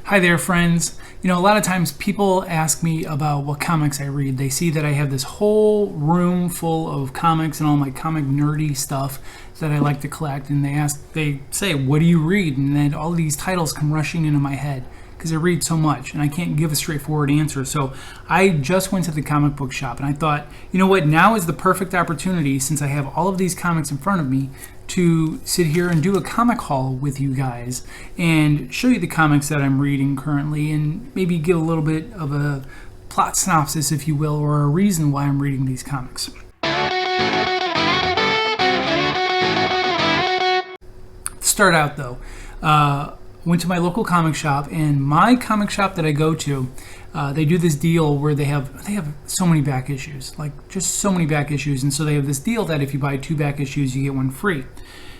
Hi there, friends. A lot of times people ask me about what comics I read. They see that I have this whole room full of comics and all my comic nerdy stuff that I like to collect, and they say, what do you read? And then all these titles come rushing into my head because I read so much and I can't give a straightforward answer. So I just went to the comic book shop and I thought, you know what, now is the perfect opportunity, since I have all of these comics in front of me, to sit here and do a comic haul with you guys and show you the comics that I'm reading currently and maybe give a little bit of a plot synopsis, if you will, or a reason why I'm reading these comics. To start out though, went to my local comic shop, and my comic shop that I go to, they do this deal where they have so many back issues, like just so many back issues, and so they have this deal that if you buy 2 back issues, you get 1 free.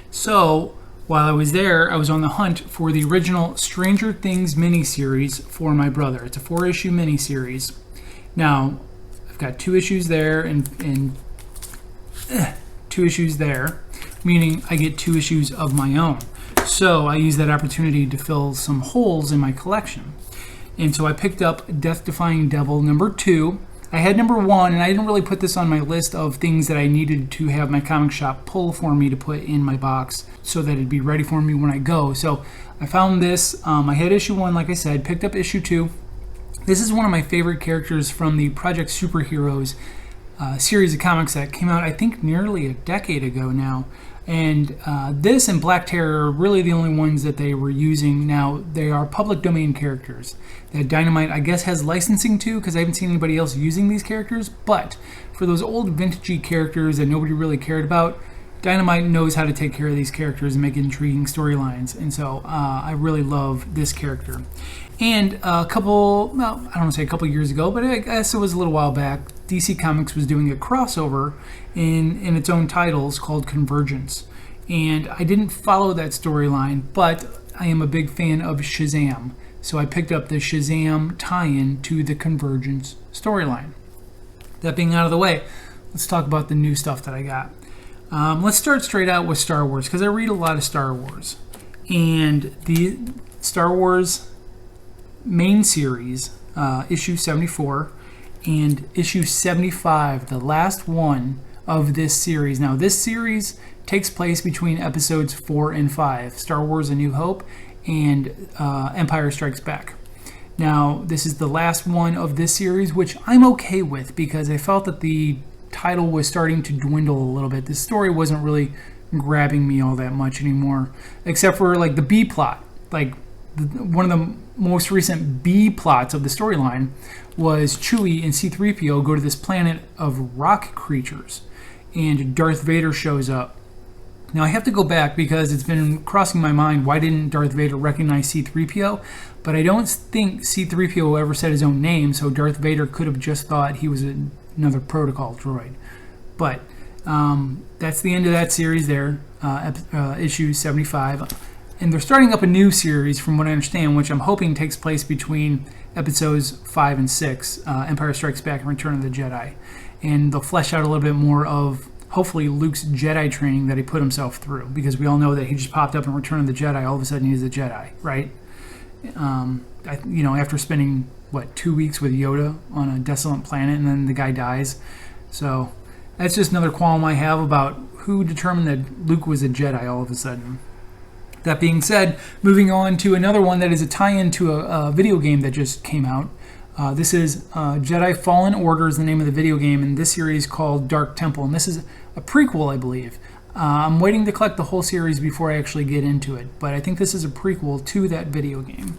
So while I was there, I was on the hunt for the original Stranger Things miniseries for my brother. It's a 4-issue miniseries. Now, I've got 2 issues there and 2 issues there, meaning I get 2 issues of my own. So I used that opportunity to fill some holes in my collection. And so I picked up Death-Defying Devil number 2. I had number 1, and I didn't really put this on my list of things that I needed to have my comic shop pull for me to put in my box so that it'd be ready for me when I go. So I found this. I had issue 1, like I said, picked up issue 2. This is one of my favorite characters from the Project Superheroes series of comics that came out, I think, nearly a decade ago now. And this and Black Terror are really the only ones that they were using. Now, they are public domain characters that Dynamite, I guess, has licensing to, because I haven't seen anybody else using these characters. But for those old vintagey characters that nobody really cared about, Dynamite knows how to take care of these characters and make intriguing storylines. And so I really love this character. And I don't want to say a couple years ago, but I guess it was a little while back, DC Comics was doing a crossover in its own titles called Convergence. And I didn't follow that storyline, but I am a big fan of Shazaml. So I picked up the Shazaml tie-in to the Convergence storyline. That being out of the way, let's talk about the new stuff that I got. Let's start straight out with Star Wars, because I read a lot of Star Wars. And the Star Wars main series, issue 74, and issue 75, the last one of this series. Now, this series takes place between episodes 4 and 5, Star Wars A New Hope and Empire Strikes Back. Now, this is the last one of this series, which I'm okay with, because I felt that the title was starting to dwindle a little bit. The story wasn't really grabbing me all that much anymore, except for like the B plot. Like one of the most recent B plots of the storyline was Chewie and C-3PO go to this planet of rock creatures, and Darth Vader shows up. Now I have to go back because it's been crossing my mind, why didn't Darth Vader recognize C-3PO? But I don't think C-3PO ever said his own name, so Darth Vader could have just thought he was another protocol droid. But that's the end of that series there, issue 75. And they're starting up a new series, from what I understand, which I'm hoping takes place between episodes 5 and 6, Empire Strikes Back and Return of the Jedi. And they'll flesh out a little bit more of, hopefully, Luke's Jedi training that he put himself through. Because we all know that he just popped up in Return of the Jedi, all of a sudden he's a Jedi, right? After spending, 2 weeks with Yoda on a desolate planet, and then the guy dies. So that's just another qualm I have about who determined that Luke was a Jedi all of a sudden. That being said, moving on to another one that is a tie-in to a video game that just came out. This is Jedi Fallen Order is the name of the video game, and this series is called Dark Temple. And this is a prequel, I believe. I'm waiting to collect the whole series before I actually get into it, but I think this is a prequel to that video game.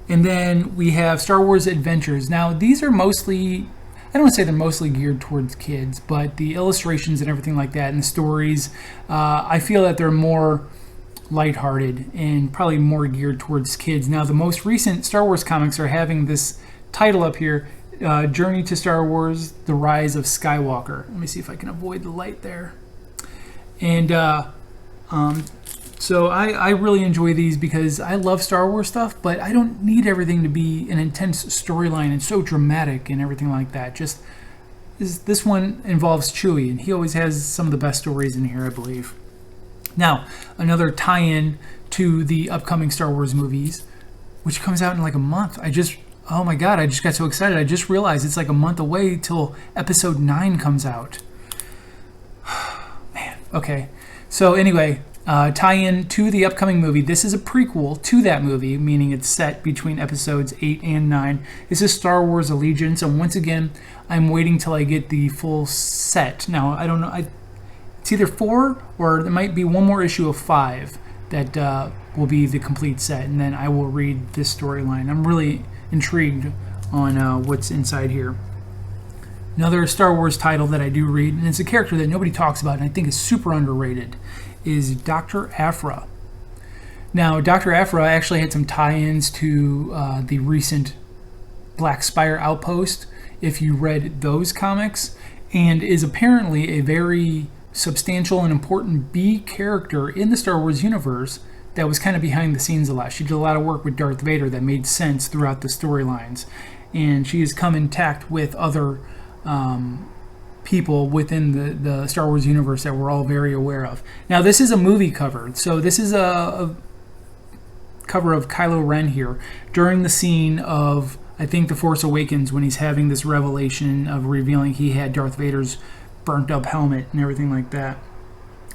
And then we have Star Wars Adventures. Now, these are mostly, I don't want to say they're mostly geared towards kids, but the illustrations and everything like that and the stories, I feel that they're more lighthearted and probably more geared towards kids. Now, the most recent Star Wars comics are having this title up here, Journey to Star Wars, The Rise of Skywalker. Let me see if I can avoid the light there. And so I really enjoy these because I love Star Wars stuff, but I don't need everything to be an intense storyline and so dramatic and everything like that. Just this one involves Chewie, and he always has some of the best stories in here, I believe. Now, another tie-in to the upcoming Star Wars movies. which comes out in like a month. Oh my God, I just got so excited. I just realized it's like a month away till episode 9 comes out. Man, okay. So anyway, tie-in to the upcoming movie. This is a prequel to that movie, meaning it's set between episodes 8 and 9. This is Star Wars Allegiance, and once again, I'm waiting till I get the full set. Now, I don't know. It's either 4 or there might be one more issue of 5 that will be the complete set, and then I will read this storyline. I'm really intrigued on what's inside here. Another Star Wars title that I do read, and it's a character that nobody talks about and I think is super underrated, is Dr. Aphra. Now, Dr. Aphra actually had some tie-ins to the recent Black Spire Outpost, if you read those comics, and is apparently a very substantial and important B character in the Star Wars universe that was kind of behind the scenes a lot. She did a lot of work with Darth Vader that made sense throughout the storylines, and she has come intact with other people within the Star Wars universe that we're all very aware of. Now, this is a movie cover, so this is a cover of Kylo Ren here during the scene of, I think, The Force Awakens, when he's having this revelation of revealing he had Darth Vader's burnt up helmet and everything like that.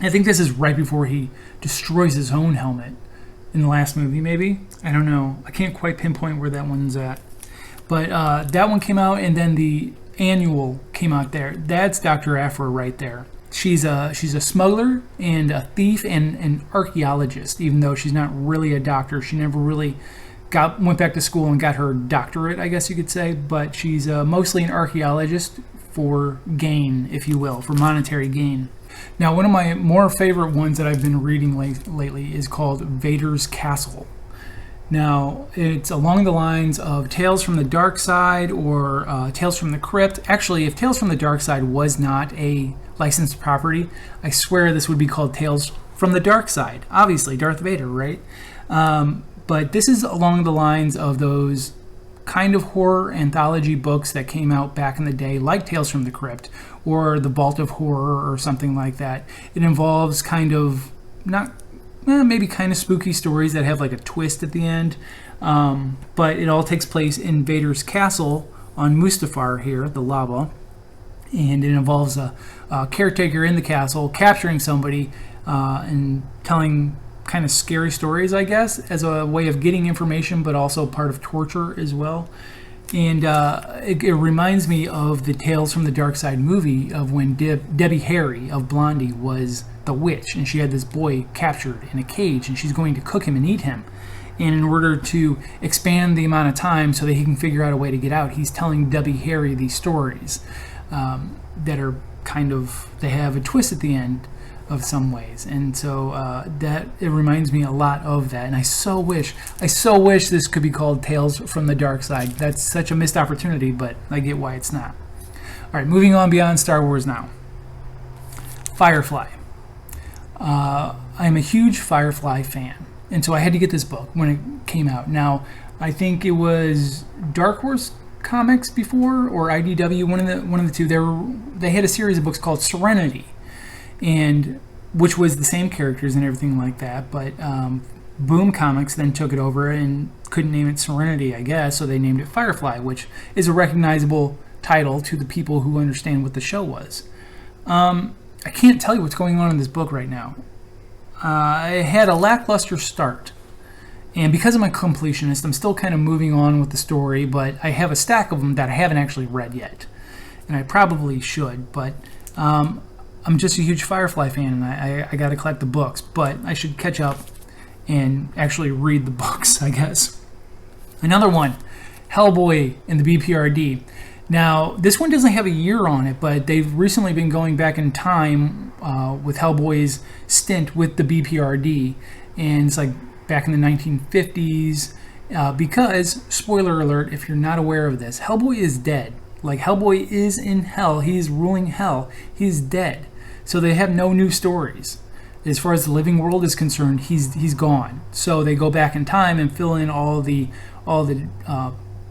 I think this is right before he destroys his own helmet in the last movie, maybe? I don't know. I can't quite pinpoint where that one's at. But that one came out, and then the annual came out there. That's Dr. Aphra right there. She's a smuggler and a thief and an archaeologist, even though she's not really a doctor. She never really went back to school and got her doctorate, I guess you could say. But she's mostly an archaeologist for gain, if you will, for monetary gain. Now, one of my more favorite ones that I've been reading lately is called Vader's Castle. Now, it's along the lines of Tales from the Dark Side or Tales from the Crypt. Actually, if Tales from the Dark Side was not a licensed property, I swear this would be called Tales from the Dark Side. Obviously, Darth Vader, right? But this is along the lines of those kind of horror anthology books that came out back in the day, like Tales from the Crypt or The Vault of Horror or something like that. It involves kind of maybe kind of spooky stories that have like a twist at the end, but it all takes place in Vader's castle on Mustafar here, the lava, and it involves a caretaker in the castle capturing somebody and telling kind of scary stories, I guess, as a way of getting information, but also part of torture as well. And it reminds me of the Tales from the Dark Side movie of when Debbie Harry of Blondie was the witch, and she had this boy captured in a cage, and she's going to cook him and eat him. And in order to expand the amount of time so that he can figure out a way to get out, he's telling Debbie Harry these stories that are kind of, they have a twist at the end of some ways, and so that it reminds me a lot of that. And I so wish this could be called Tales from the Dark Side. That's such a missed opportunity, but I get why it's not. All right, moving on beyond Star Wars now. Firefly. I'm a huge Firefly fan, and so I had to get this book when it came out. Now, I think it was Dark Horse Comics before, or IDW, one of the two. They had a series of books called Serenity, and which was the same characters and everything like that, but Boom Comics then took it over and couldn't name it Serenity, I guess, so they named it Firefly, which is a recognizable title to the people who understand what the show was. I can't tell you what's going on in this book right now. I had a lackluster start, and because of my completionist, I'm still kind of moving on with the story, but I have a stack of them that I haven't actually read yet, and I probably should, but I'm just a huge Firefly fan, and I got to collect the books, but I should catch up and actually read the books, I guess. Another one, Hellboy and the BPRD. Now, this one doesn't have a year on it, but they've recently been going back in time with Hellboy's stint with the BPRD, and it's like back in the 1950s, because, spoiler alert, if you're not aware of this, Hellboy is dead. Like, Hellboy is in hell. He is ruling hell. He's dead. So they have no new stories. As far as the living world is concerned, he's gone. So they go back in time and fill in all the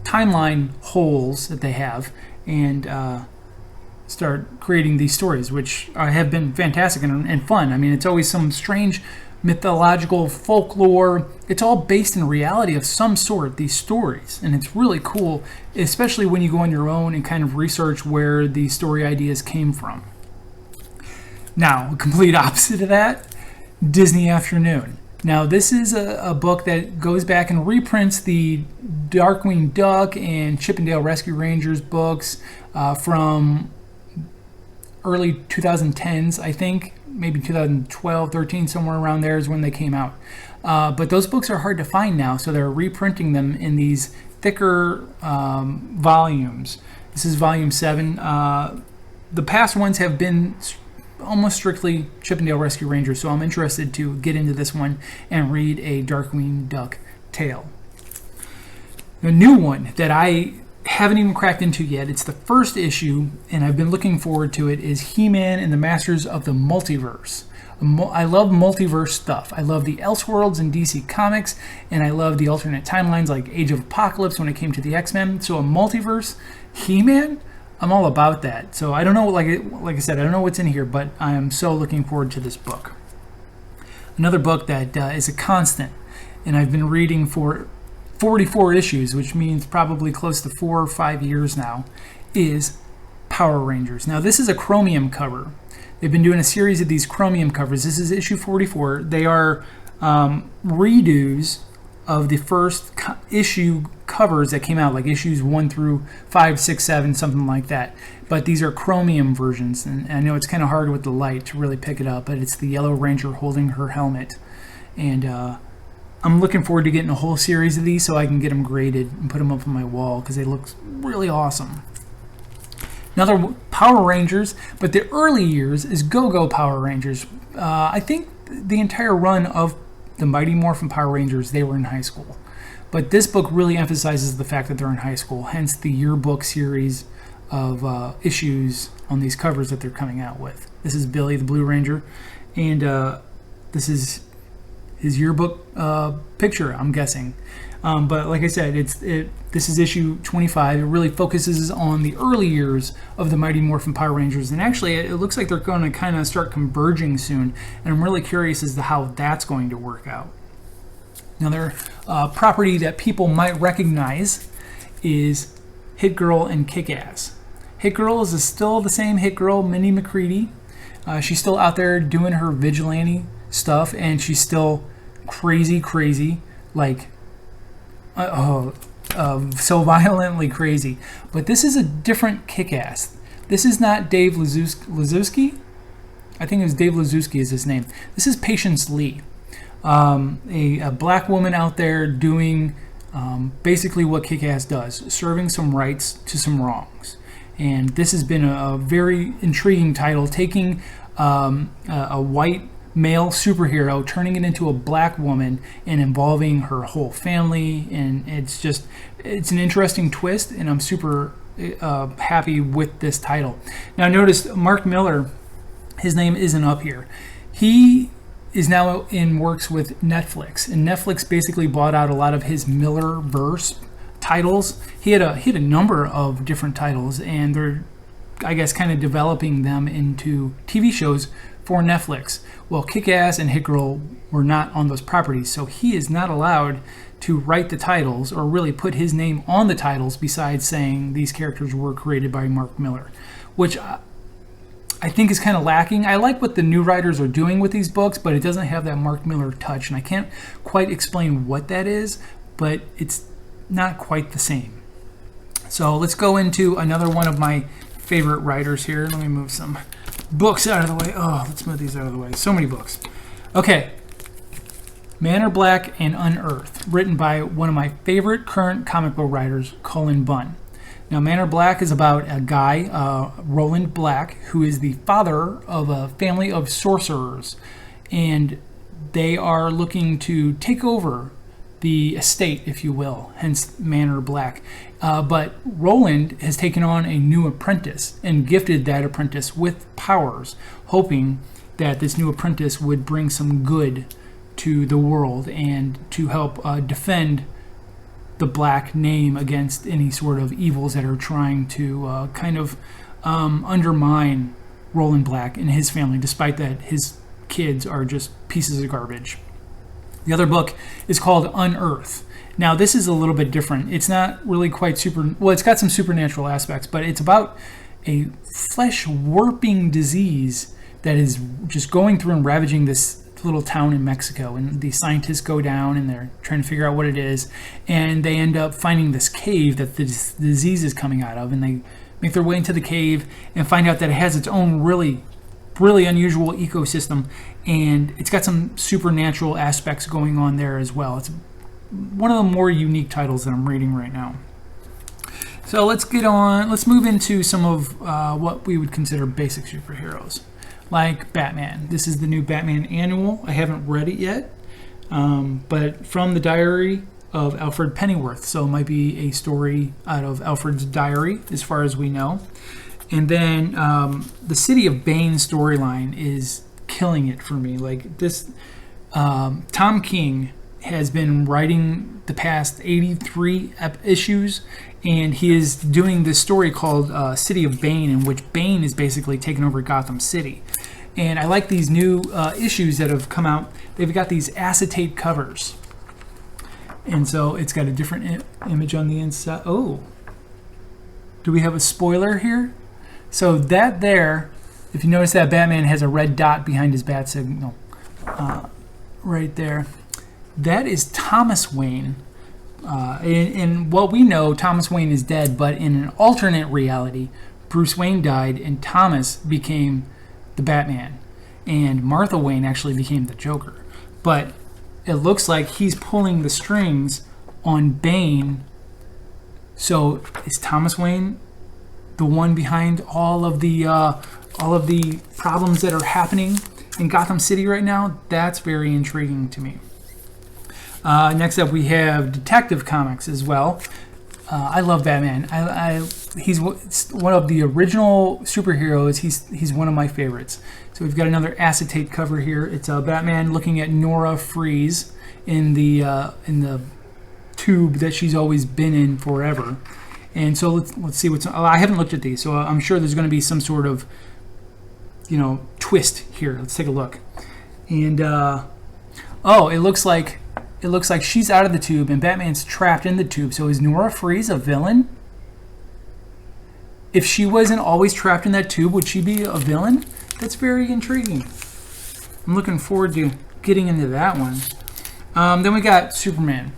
timeline holes that they have, and start creating these stories, which have been fantastic and fun. I mean, it's always some strange mythological folklore. It's all based in reality of some sort, these stories. And it's really cool, especially when you go on your own and kind of research where these story ideas came from. Now, a complete opposite of that, Disney Afternoon. Now, this is a book that goes back and reprints the Darkwing Duck and Chippendale Rescue Rangers books from early 2010s, I think. Maybe 2012, 13, somewhere around there is when they came out. But those books are hard to find now, so they're reprinting them in these thicker volumes. This is volume 7. The past ones have been almost strictly Chippendale Rescue Rangers, so I'm interested to get into this one and read a Darkwing Duck tale. A new one that I haven't even cracked into yet, it's the first issue, and I've been looking forward to it, is He-Man and the Masters of the Multiverse. I love multiverse stuff. I love the Elseworlds in DC Comics, and I love the alternate timelines like Age of Apocalypse when it came to the X-Men. So a multiverse He-Man, I'm all about that. So I don't know, like I said, I don't know what's in here, but I am so looking forward to this book. Another book that is a constant, and I've been reading for 44 issues, which means probably close to 4 or 5 years now, is Power Rangers. Now, this is a chromium cover. They've been doing a series of these chromium covers. This is issue 44. They are redos of the first issue covers that came out, like issues 1 through 5, 6, 7, something like that. But these are chromium versions, and I know it's kind of hard with the light to really pick it up, but it's the Yellow Ranger holding her helmet. And I'm looking forward to getting a whole series of these so I can get them graded and put them up on my wall because they look really awesome. Another Power Rangers, but the early years is Gol Gol Power Rangers. I think the entire run of the Mighty Morphin Power Rangers, they were in high school. But this book really emphasizes the fact that they're in high school, hence the yearbook series of issues on these covers that they're coming out with. This is Billy the Blue Ranger, and this is his yearbook picture, I'm guessing. But like I said, this is issue 25. It really focuses on the early years of the Mighty Morphin Power Rangers. And actually, it looks like they're going to kind of start converging soon. And I'm really curious as to how that's going to work out. Another property that people might recognize is Hit Girl and Kick-Ass. Hit Girl is still the same Hit Girl, Minnie McCready. She's still out there doing her vigilante stuff, and she's still crazy, like so violently crazy. But this is a different Kick-Ass. This is not Dave Lazowski. I think it was Dave Lazowski is his name. This is Patience Lee, a black woman out there doing basically what Kick-Ass does, serving some rights to some wrongs. And this has been a very intriguing title, taking a white male superhero, turning it into a black woman and involving her whole family. And it's an interesting twist, and I'm super happy with this title. Now notice Mark Miller, his name isn't up here. He is now in works with Netflix, and Netflix basically bought out a lot of his Millerverse titles. He had a number of different titles, and they're, I guess, kind of developing them into TV shows for Netflix. Well, Kick-Ass and Hit Girl were not on those properties, so he is not allowed to write the titles or really put his name on the titles besides saying these characters were created by Mark Miller, which I think is kind of lacking. I like what the new writers are doing with these books, but it doesn't have that Mark Miller touch, and I can't quite explain what that is, but it's not quite the same. So let's go into another one of my favorite writers here. Let me move some books out of the way. Oh, let's move these out of the way. So many books. Okay. Manor Black and Unearth, written by one of my favorite current comic book writers, Cullen Bunn. Now, Manor Black is about a guy, Roland Black, who is the father of a family of sorcerers, and they are looking to take over the estate, if you will, hence Manor Black. But Roland has taken on a new apprentice and gifted that apprentice with powers, hoping that this new apprentice would bring some good to the world and to help defend the Black name against any sort of evils that are trying to undermine Roland Black and his family, despite that his kids are just pieces of garbage. The other book is called Unearth. Now, this is a little bit different. It's not really quite well, it's got some supernatural aspects, but it's about a flesh-warping disease that is just going through and ravaging this little town in Mexico. And the scientists go down and they're trying to figure out what it is. And they end up finding this cave that the disease is coming out of. And they make their way into the cave and find out that it has its own really unusual ecosystem. And it's got some supernatural aspects going on there as well. It's one of the more unique titles that I'm reading right now. So let's move into some of what we would consider basic superheroes, like Batman. This is the new Batman annual. I haven't read it yet, but from the diary of Alfred Pennyworth. So it might be a story out of Alfred's diary, as far as we know. And then the City of Bane storyline is killing it for me. Like this, Tom King has been writing the past 83 issues, and he is doing this story called City of Bane, in which Bane is basically taking over Gotham City. And I like these new issues that have come out. They've got these acetate covers, and so it's got a different image on the inside. Oh, do we have a spoiler here? So that there, if you notice that Batman has a red dot behind his bat signal right there, that is Thomas Wayne. In what we know, Thomas Wayne is dead, but in an alternate reality, Bruce Wayne died and Thomas became the Batman, and Martha Wayne actually became the Joker. But it looks like he's pulling the strings on Bane. So is Thomas Wayne the one behind all of the problems that are happening in Gotham City right now? That's very intriguing to me. Next up, we have Detective Comics as well. I love Batman. He's one of the original superheroes. He's one of my favorites. So we've got another acetate cover here. It's Batman looking at Nora Freeze in the tube that she's always been in forever. And so let's see what's. I haven't looked at these, so I'm sure there's going to be some sort of twist here. Let's take a look. And it looks like she's out of the tube and Batman's trapped in the tube. So is Nora Freeze a villain? If she wasn't always trapped in that tube, would she be a villain? That's very intriguing. I'm looking forward to getting into that one. Then we got Superman.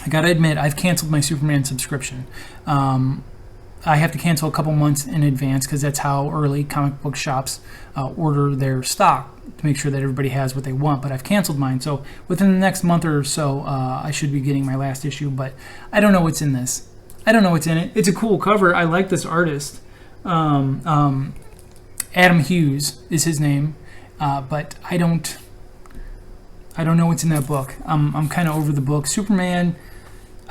I gotta admit, I've canceled my Superman subscription. I have to cancel a couple months in advance because that's how early comic book shops order their stock, to make sure that everybody has what they want. But I've canceled mine, so within the next month or so, I should be getting my last issue. But I don't know what's in this. I don't know what's in it. It's a cool cover. I like this artist. Adam Hughes is his name, but I don't know what's in that book. I'm kind of over the book. Superman.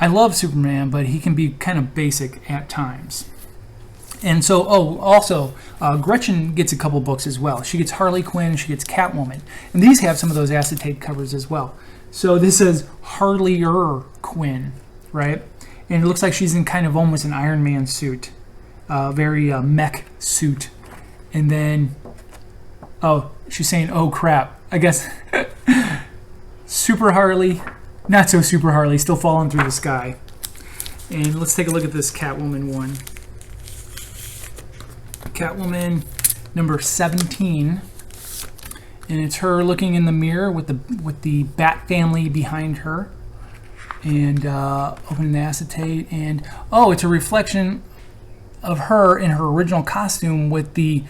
I love Superman, but he can be kind of basic at times. And so, also, Gretchen gets a couple books as well. She gets Harley Quinn, she gets Catwoman. And these have some of those acetate covers as well. So this is Harleyer Quinn, right? And it looks like she's in kind of almost an Iron Man suit. Very mech suit. And then, she's saying, oh crap. I guess Super Harley, not so Super Harley, still falling through the sky. And let's take a look at this Catwoman one. Catwoman number 17, and it's her looking in the mirror with the Bat family behind her, and opening the acetate, and it's a reflection of her in her original costume with the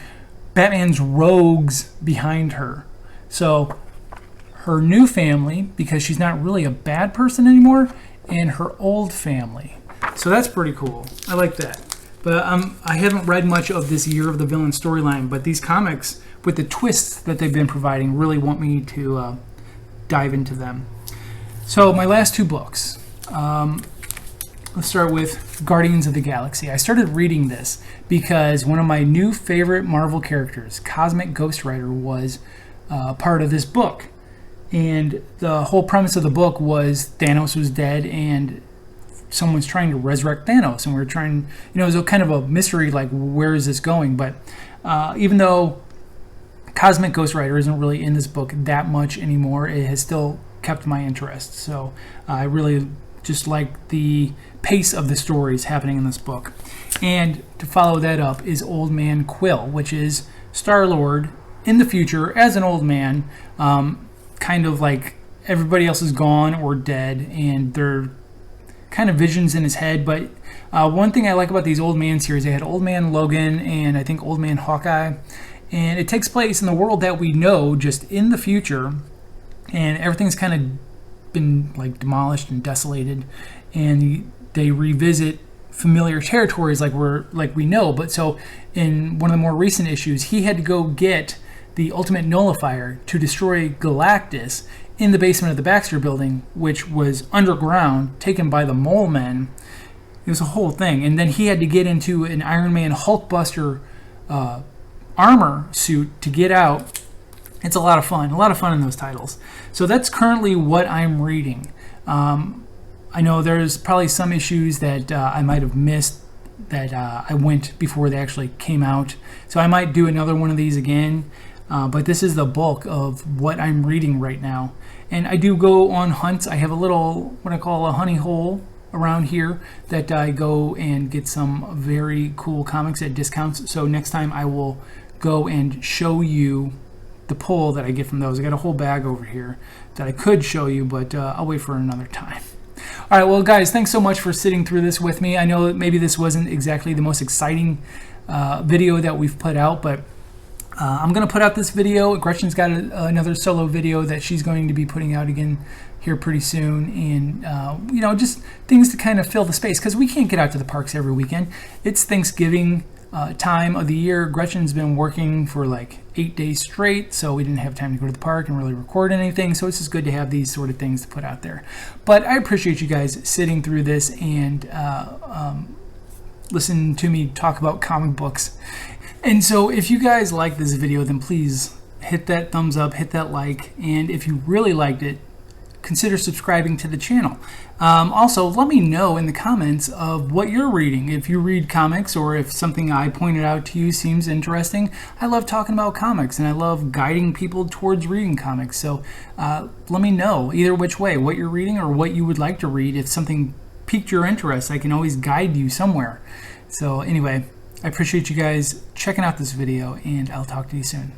Batman's rogues behind her. So her new family, because she's not really a bad person anymore, and her old family. So that's pretty cool. I like that. But I haven't read much of this Year of the Villain storyline, but these comics, with the twists that they've been providing, really want me to dive into them. So my last two books. Let's start with Guardians of the Galaxy. I started reading this because one of my new favorite Marvel characters, Cosmic Ghost Rider, was part of this book. And the whole premise of the book was Thanos was dead and someone's trying to resurrect Thanos, and we're trying, it was a kind of a mystery, like, where is this going? But even though Cosmic Ghost Rider isn't really in this book that much anymore. It has still kept my interest. So I really just like the pace of the stories happening in this book. And to follow that up is Old Man Quill, which is Star-Lord in the future as an old man, kind of like everybody else is gone or dead, and they're kind of visions in his head. But one thing I like about these Old Man series, they had Old Man Logan and I think Old Man Hawkeye, and it takes place in the world that we know, just in the future, and everything's kind of been like demolished and desolated, and they revisit familiar territories like we know. But so in one of the more recent issues, he had to go get the ultimate nullifier to destroy Galactus in the basement of the Baxter building, which was underground, taken by the Mole Men. It was a whole thing. And then he had to get into an Iron Man Hulkbuster armor suit to get out. It's a lot of fun in those titles. So that's currently what I'm reading. I know there's probably some issues that I might have missed that I went before they actually came out. So I might do another one of these again. But this is the bulk of what I'm reading right now. And I do go on hunts. I have a little, what I call a honey hole around here, that I go and get some very cool comics at discounts. So next time I will go and show you the pull that I get from those. I got a whole bag over here that I could show you, but I'll wait for another time. All right, well, guys, thanks so much for sitting through this with me. I know that maybe this wasn't exactly the most exciting video that we've put out, but I'm going to put out this video. Gretchen's got another solo video that she's going to be putting out again here pretty soon. And, just things to kind of fill the space, because we can't get out to the parks every weekend. It's Thanksgiving time of the year. Gretchen's been working for like 8 days straight, so we didn't have time to go to the park and really record anything. So it's just good to have these sort of things to put out there. But I appreciate you guys sitting through this and listen to me talk about comic books. And so if you guys like this video, then please hit that thumbs up, hit that like, and if you really liked it, consider subscribing to the channel. Also, let me know in the comments of what you're reading. If you read comics, or if something I pointed out to you seems interesting. I love talking about comics, and I love guiding people towards reading comics. So let me know either which way, what you're reading or what you would like to read. If something piqued your interest, I can always guide you somewhere. So anyway, I appreciate you guys checking out this video, and I'll talk to you soon.